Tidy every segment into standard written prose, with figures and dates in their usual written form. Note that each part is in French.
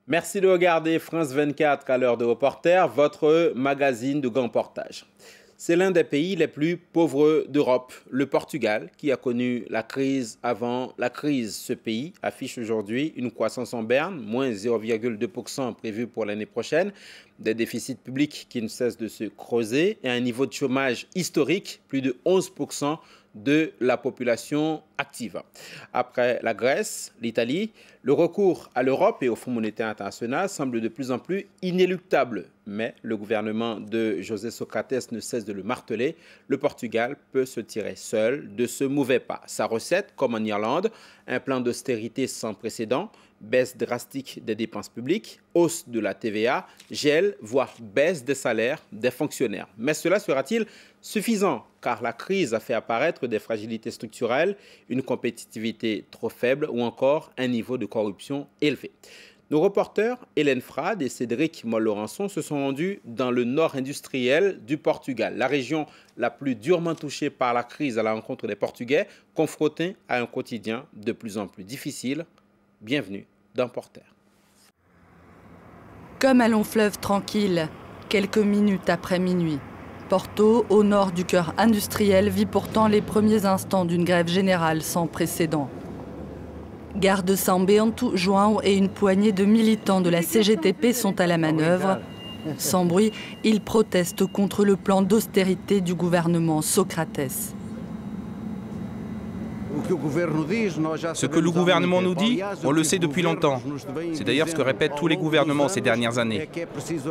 Merci de regarder France 24 à l'heure de reporter, votre magazine de grand portage. C'est l'un des pays les plus pauvres d'Europe, le Portugal, qui a connu la crise avant la crise. Ce pays affiche aujourd'hui une croissance en berne, moins 0,2% prévu pour l'année prochaine, des déficits publics qui ne cessent de se creuser et un niveau de chômage historique, plus de 11% de la population active. Après la Grèce, l'Italie, le recours à l'Europe et au Fonds monétaire international semble de plus en plus inéluctable. Mais le gouvernement de José Socrates ne cesse de le marteler. Le Portugal peut se tirer seul de ce mauvais pas. Sa recette, comme en Irlande, un plan d'austérité sans précédent, baisse drastique des dépenses publiques, hausse de la TVA, gel, voire baisse des salaires des fonctionnaires. Mais cela sera-t-il suffisant? Car la crise a fait apparaître des fragilités structurelles, une compétitivité trop faible ou encore un niveau de corruption élevé. Nos reporters Hélène Frade et Cédric Moll-Laurençon se sont rendus dans le nord industriel du Portugal, la région la plus durement touchée par la crise à la rencontre des Portugais, confrontés à un quotidien de plus en plus difficile. Bienvenue dans Porter. Comme un long fleuve tranquille, quelques minutes après minuit, Porto, au nord du cœur industriel, vit pourtant les premiers instants d'une grève générale sans précédent. Gare de São Bento, João et une poignée de militants de la CGTP sont à la manœuvre. Sans bruit, ils protestent contre le plan d'austérité du gouvernement Socrates. Ce que le gouvernement nous dit, on le sait depuis longtemps. C'est d'ailleurs ce que répètent tous les gouvernements ces dernières années.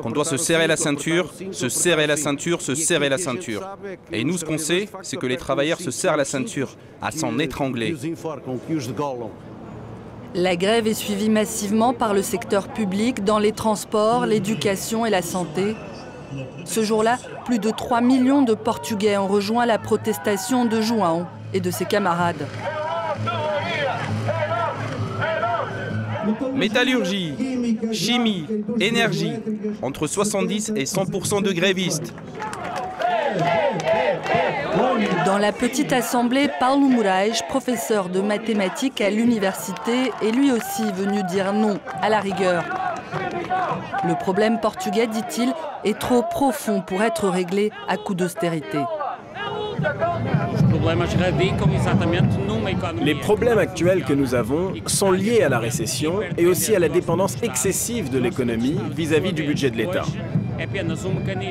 Qu'on doit se serrer la ceinture, se serrer la ceinture, se serrer la ceinture. Et nous, ce qu'on sait, c'est que les travailleurs se serrent la ceinture, à s'en étrangler. La grève est suivie massivement par le secteur public dans les transports, l'éducation et la santé. Ce jour-là, plus de 3 millions de Portugais ont rejoint la protestation de João et de ses camarades. Métallurgie, chimie, énergie, entre 70 et 100% de grévistes. Dans la petite assemblée, Paulo Moraes, professeur de mathématiques à l'université, est lui aussi venu dire non à la rigueur. Le problème portugais, dit-il, est trop profond pour être réglé à coup d'austérité. Les problèmes actuels que nous avons sont liés à la récession et aussi à la dépendance excessive de l'économie vis-à-vis du budget de l'État.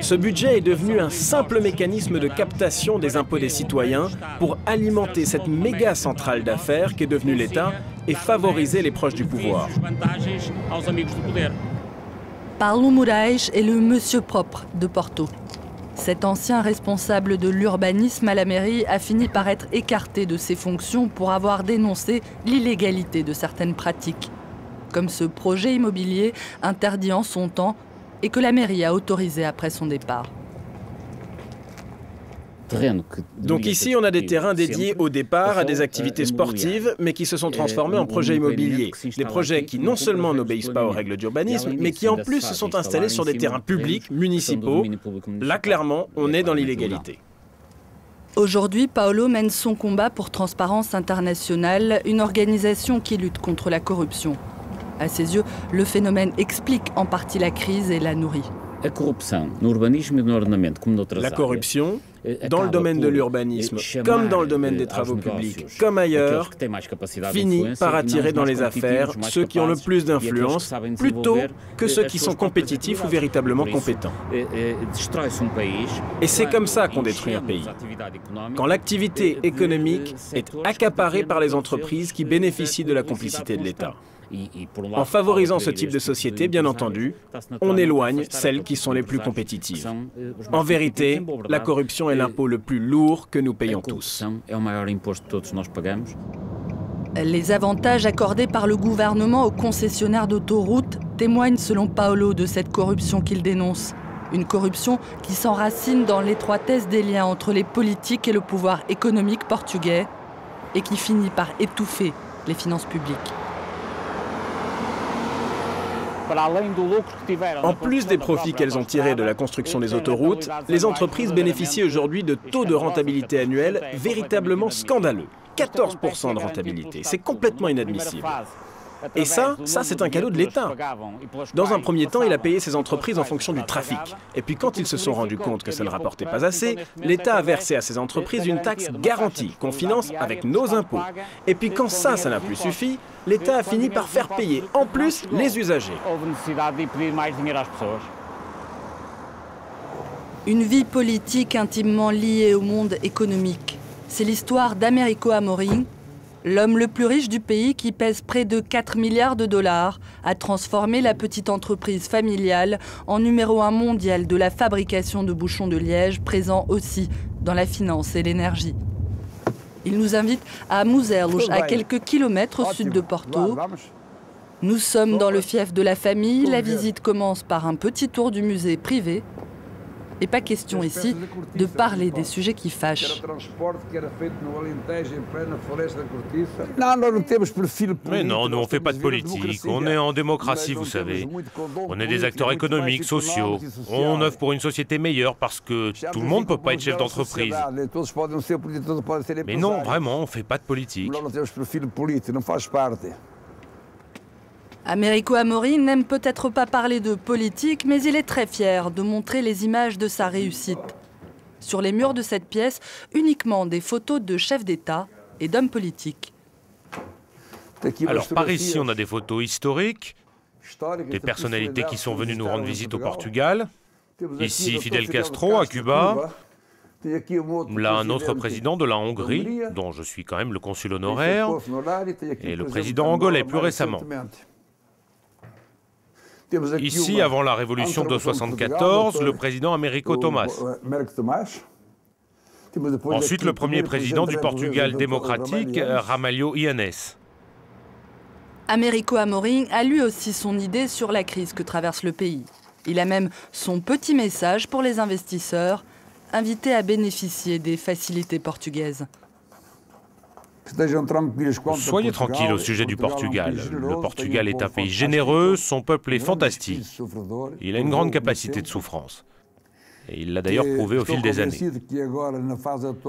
Ce budget est devenu un simple mécanisme de captation des impôts des citoyens pour alimenter cette méga centrale d'affaires qu'est devenue l'État et favoriser les proches du pouvoir. Paulo Moraes est le monsieur propre de Porto. Cet ancien responsable de l'urbanisme à la mairie a fini par être écarté de ses fonctions pour avoir dénoncé l'illégalité de certaines pratiques, comme ce projet immobilier interdit en son temps et que la mairie a autorisé après son départ. Donc ici, on a des terrains dédiés au départ à des activités sportives, mais qui se sont transformés en projets immobiliers. Des projets qui non seulement n'obéissent pas aux règles d'urbanisme, mais qui en plus se sont installés sur des terrains publics, municipaux. Là, clairement, on est dans l'illégalité. Aujourd'hui, Paulo mène son combat pour Transparence Internationale, une organisation qui lutte contre la corruption. À ses yeux, le phénomène explique en partie la crise et la nourrit. La corruption, dans le domaine de l'urbanisme, comme dans le domaine des travaux publics, comme ailleurs, finit par attirer dans les affaires ceux qui ont le plus d'influence, plutôt que ceux qui sont compétitifs ou véritablement compétents. Et c'est comme ça qu'on détruit un pays. Quand l'activité économique est accaparée par les entreprises qui bénéficient de la complicité de l'État. En favorisant ce type de société, bien entendu, on éloigne celles qui sont les plus compétitives. En vérité, la corruption est l'impôt le plus lourd que nous payons tous. Les avantages accordés par le gouvernement aux concessionnaires d'autoroutes témoignent selon Paulo de cette corruption qu'il dénonce. Une corruption qui s'enracine dans l'étroitesse des liens entre les politiques et le pouvoir économique portugais et qui finit par étouffer les finances publiques. En plus des profits qu'elles ont tirés de la construction des autoroutes, les entreprises bénéficient aujourd'hui de taux de rentabilité annuels véritablement scandaleux. 14% de rentabilité, c'est complètement inadmissible. Et ça c'est un cadeau de l'État. Dans un premier temps, il a payé ses entreprises en fonction du trafic. Et puis quand ils se sont rendus compte que ça ne rapportait pas assez, l'État a versé à ces entreprises une taxe garantie qu'on finance avec nos impôts. Et puis quand ça n'a plus suffi, l'État a fini par faire payer en plus les usagers. Une vie politique intimement liée au monde économique. C'est l'histoire d'Américo Amorim, l'homme le plus riche du pays qui pèse près de 4 milliards de dollars, a transformé la petite entreprise familiale en numéro 1 mondial de la fabrication de bouchons de liège, présent aussi dans la finance et l'énergie. Il nous invite à Muzelos, à quelques kilomètres au sud de Porto. Nous sommes dans le fief de la famille. La visite commence par un petit tour du musée privé. Et pas question ici de parler des sujets qui fâchent. Mais non, nous on fait pas de politique, on est en démocratie, vous savez. On est des acteurs économiques, sociaux. On œuvre pour une société meilleure parce que tout le monde ne peut pas être chef d'entreprise. Mais non, vraiment, on fait pas de politique. Américo Amorim n'aime peut-être pas parler de politique, mais il est très fier de montrer les images de sa réussite. Sur les murs de cette pièce, uniquement des photos de chefs d'État et d'hommes politiques. Alors par ici, on a des photos historiques, des personnalités qui sont venues nous rendre visite au Portugal. Ici, Fidel Castro à Cuba. Là, un autre président de la Hongrie, dont je suis quand même le consul honoraire. Et le président angolais plus récemment. Ici, avant la révolution de 1974, le président Américo Tomás. Ensuite, le premier président du Portugal démocratique, Ramalho Eanes. Américo Amorim a lui aussi son idée sur la crise que traverse le pays. Il a même son petit message pour les investisseurs, invités à bénéficier des facilités portugaises. Soyez tranquille au sujet du Portugal. Le Portugal est un pays généreux, son peuple est fantastique. Il a une grande capacité de souffrance. Et il l'a d'ailleurs prouvé au fil des années.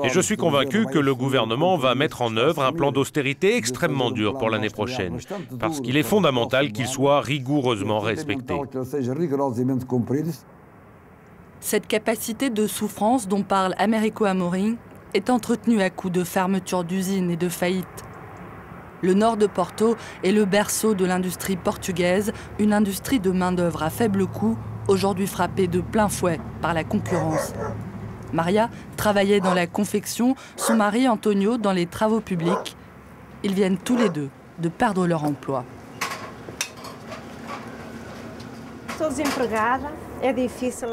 Et je suis convaincu que le gouvernement va mettre en œuvre un plan d'austérité extrêmement dur pour l'année prochaine, parce qu'il est fondamental qu'il soit rigoureusement respecté. Cette capacité de souffrance dont parle Américo Amorim est entretenue à coups de fermeture d'usines et de faillites. Le nord de Porto est le berceau de l'industrie portugaise, une industrie de main-d'œuvre à faible coût, aujourd'hui frappée de plein fouet par la concurrence. Maria travaillait dans la confection, son mari Antonio dans les travaux publics. Ils viennent tous les deux de perdre leur emploi.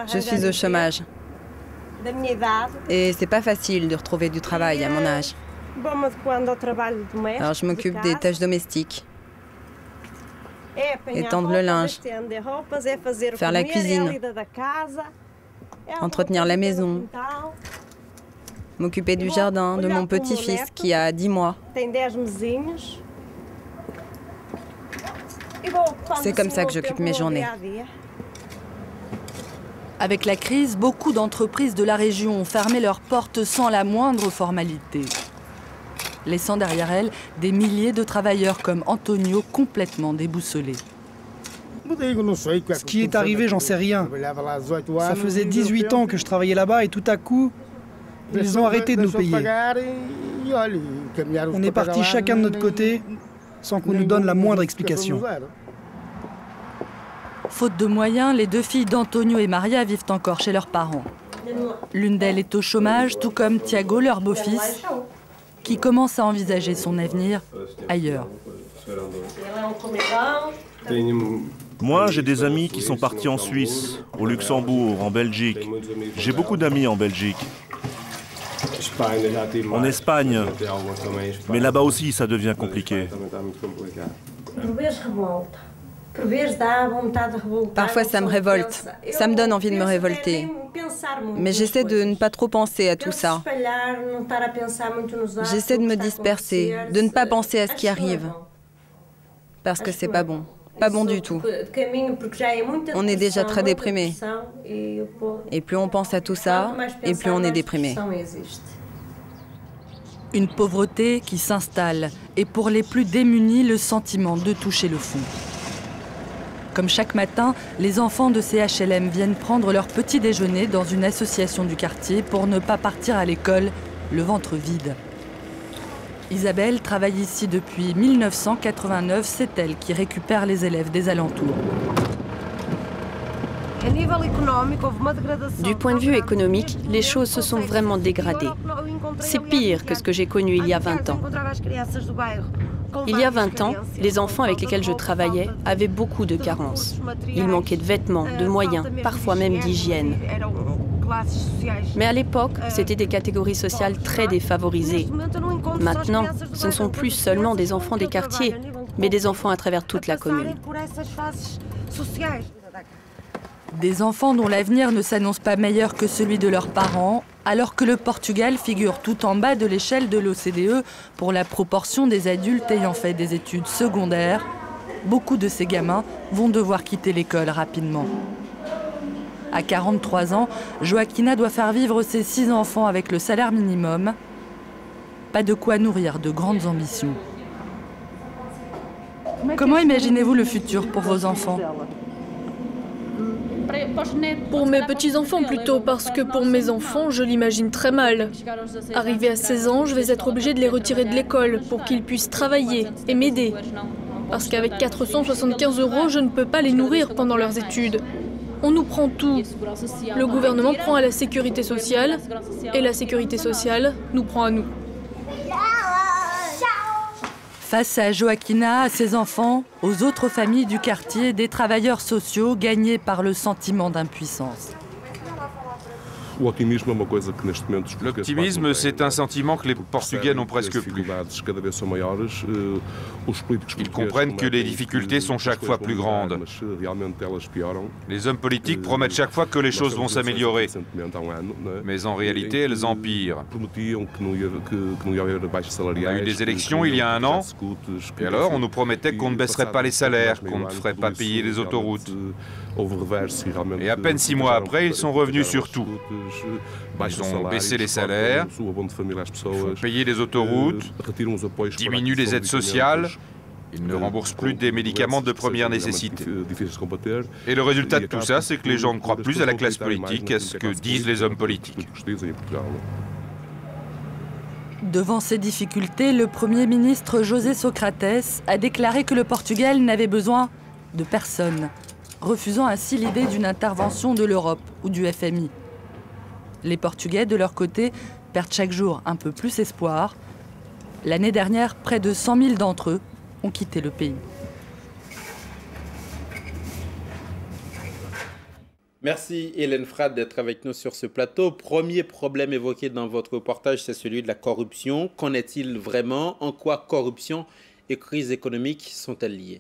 Je suis au chômage. Et c'est pas facile de retrouver du travail à mon âge. Alors je m'occupe des tâches domestiques. Étendre le linge, faire la cuisine, entretenir la maison, m'occuper du jardin de mon petit-fils qui a 10 mois. C'est comme ça que j'occupe mes journées. Avec la crise, beaucoup d'entreprises de la région ont fermé leurs portes sans la moindre formalité, laissant derrière elles des milliers de travailleurs comme Antonio complètement déboussolés. Ce qui est arrivé, j'en sais rien. Ça faisait 18 ans que je travaillais là-bas et tout à coup, ils ont arrêté de nous payer. On est partis chacun de notre côté sans qu'on nous donne la moindre explication. Faute de moyens, les deux filles d'Antonio et Maria vivent encore chez leurs parents. L'une d'elles est au chômage, tout comme Tiago, leur beau-fils, qui commence à envisager son avenir ailleurs. Moi, j'ai des amis qui sont partis en Suisse, au Luxembourg, en Belgique. J'ai beaucoup d'amis en Belgique. En Espagne. Mais là-bas aussi, ça devient compliqué. Parfois, ça me révolte. Ça me donne envie de me révolter. Mais j'essaie de ne pas trop penser à tout ça. J'essaie de me disperser, de ne pas penser à ce qui arrive. Parce que c'est pas bon. Pas bon du tout. On est déjà très déprimé. Et plus on pense à tout ça, et plus on est déprimé. Une pauvreté qui s'installe et pour les plus démunis, le sentiment de toucher le fond. Comme chaque matin, les enfants de ces HLM viennent prendre leur petit déjeuner dans une association du quartier pour ne pas partir à l'école le ventre vide. Isabelle travaille ici depuis 1989, c'est elle qui récupère les élèves des alentours. Du point de vue économique, les choses se sont vraiment dégradées. C'est pire que ce que j'ai connu il y a 20 ans. Il y a 20 ans, les enfants avec lesquels je travaillais avaient beaucoup de carences. Il manquait de vêtements, de moyens, parfois même d'hygiène. Mais à l'époque, c'était des catégories sociales très défavorisées. Maintenant, ce ne sont plus seulement des enfants des quartiers, mais des enfants à travers toute la commune. Des enfants dont l'avenir ne s'annonce pas meilleur que celui de leurs parents, alors que le Portugal figure tout en bas de l'échelle de l'OCDE pour la proportion des adultes ayant fait des études secondaires. Beaucoup de ces gamins vont devoir quitter l'école rapidement. À 43 ans, Joaquina doit faire vivre ses 6 enfants avec le salaire minimum. Pas de quoi nourrir de grandes ambitions. Comment imaginez-vous le futur pour vos enfants ? Pour mes petits-enfants plutôt, parce que pour mes enfants, je l'imagine très mal. Arrivé à 16 ans, je vais être obligée de les retirer de l'école pour qu'ils puissent travailler et m'aider. Parce qu'avec 475 €, je ne peux pas les nourrir pendant leurs études. On nous prend tout. Le gouvernement prend à la sécurité sociale et la sécurité sociale nous prend à nous. Face à Joaquina, à ses enfants, aux autres familles du quartier, des travailleurs sociaux gagnés par le sentiment d'impuissance. L'optimisme, c'est un sentiment que les Portugais n'ont presque plus. Ils comprennent que les difficultés sont chaque fois plus grandes. Les hommes politiques promettent chaque fois que les choses vont s'améliorer. Mais en réalité, elles empirent. On a eu des élections il y a 1 an, et alors on nous promettait qu'on ne baisserait pas les salaires, qu'on ne ferait pas payer les autoroutes. Et à peine 6 mois après, ils sont revenus sur tout. Ils ont baissé les salaires, payé les autoroutes, diminué les aides sociales, ils ne remboursent plus des médicaments de première nécessité. Et le résultat de tout ça, c'est que les gens ne croient plus à la classe politique, à ce que disent les hommes politiques. Devant ces difficultés, le Premier ministre José Socrates a déclaré que le Portugal n'avait besoin de personne, refusant ainsi l'idée d'une intervention de l'Europe ou du FMI. Les Portugais, de leur côté, perdent chaque jour un peu plus espoir. L'année dernière, près de 100 000 d'entre eux ont quitté le pays. Merci Hélène Frade d'être avec nous sur ce plateau. Premier problème évoqué dans votre reportage, c'est celui de la corruption. Qu'en est-il vraiment? En quoi corruption et crise économique sont-elles liées?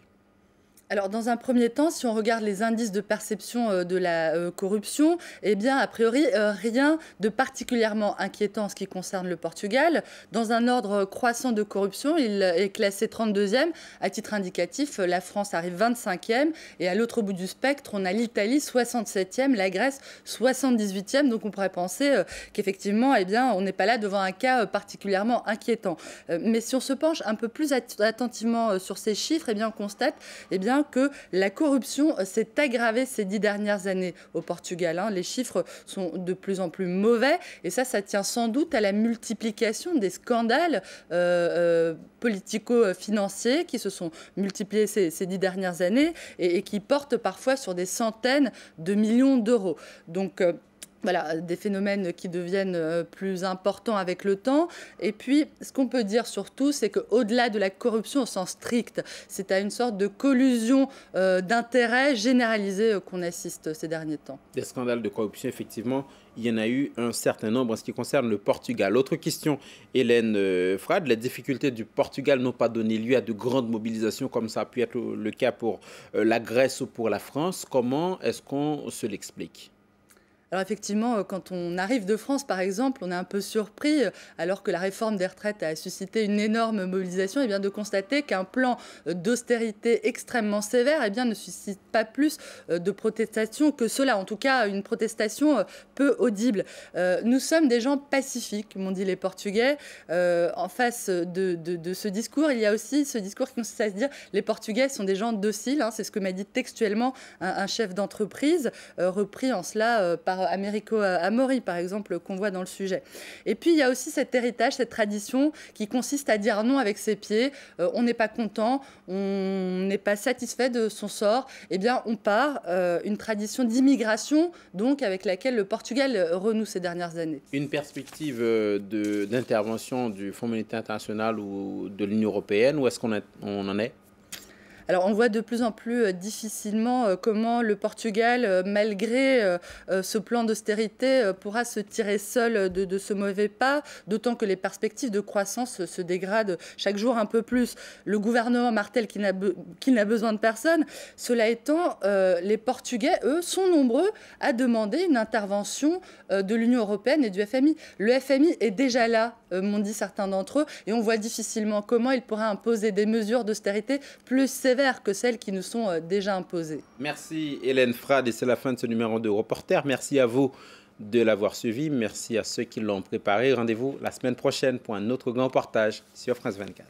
Alors, dans un premier temps, si on regarde les indices de perception de la corruption, eh bien, a priori, rien de particulièrement inquiétant en ce qui concerne le Portugal. Dans un ordre croissant de corruption, il est classé 32e. À titre indicatif, la France arrive 25e. Et à l'autre bout du spectre, on a l'Italie 67e, la Grèce 78e. Donc, on pourrait penser qu'effectivement, eh bien, on n'est pas là devant un cas particulièrement inquiétant. Mais si on se penche un peu plus attentivement sur ces chiffres, eh bien, on constate que la corruption s'est aggravée ces 10 dernières années au Portugal. Les chiffres sont de plus en plus mauvais et ça tient sans doute à la multiplication des scandales politico-financiers qui se sont multipliés ces 10 dernières années et qui portent parfois sur des centaines de millions d'euros. Donc, voilà, des phénomènes qui deviennent plus importants avec le temps. Et puis, ce qu'on peut dire surtout, c'est qu'au-delà de la corruption au sens strict, c'est à une sorte de collusion d'intérêts généralisée qu'on assiste ces derniers temps. Des scandales de corruption, effectivement, il y en a eu un certain nombre en ce qui concerne le Portugal. Autre question, Hélène Frade, les difficultés du Portugal n'ont pas donné lieu à de grandes mobilisations comme ça a pu être le cas pour la Grèce ou pour la France. Comment est-ce qu'on se l'explique ? Alors effectivement, quand on arrive de France, par exemple, on est un peu surpris, alors que la réforme des retraites a suscité une énorme mobilisation, et bien de constater qu'un plan d'austérité extrêmement sévère ne suscite pas plus de protestation que cela. En tout cas, une protestation peu audible. Nous sommes des gens pacifiques, m'ont dit les Portugais. En face de ce discours, il y a aussi ce discours qui consiste à se dire les Portugais sont des gens dociles. Hein, c'est ce que m'a dit textuellement un chef d'entreprise, repris en cela par Américo Amori, par exemple, qu'on voit dans le sujet. Et puis, il y a aussi cet héritage, cette tradition qui consiste à dire non avec ses pieds. On n'est pas content, on n'est pas satisfait de son sort. Eh bien, on part. Une tradition d'immigration, donc, avec laquelle le Portugal renoue ces dernières années. Une perspective d'intervention du Fonds monétaire international ou de l'Union européenne, où est-ce qu'on en est ? Alors, on voit de plus en plus difficilement comment le Portugal, malgré ce plan d'austérité, pourra se tirer seul de ce mauvais pas, d'autant que les perspectives de croissance se dégradent chaque jour un peu plus. Le gouvernement martèle qu'il n'a besoin de personne. Cela étant, les Portugais, eux, sont nombreux à demander une intervention de l'Union européenne et du FMI. Le FMI est déjà là, m'ont dit certains d'entre eux, et on voit difficilement comment il pourra imposer des mesures d'austérité plus sévères que celles qui nous sont déjà imposées. Merci Hélène Frade, et c'est la fin de ce numéro de Reporter. Merci à vous de l'avoir suivi. Merci à ceux qui l'ont préparé. Rendez-vous la semaine prochaine pour un autre grand reportage sur France 24.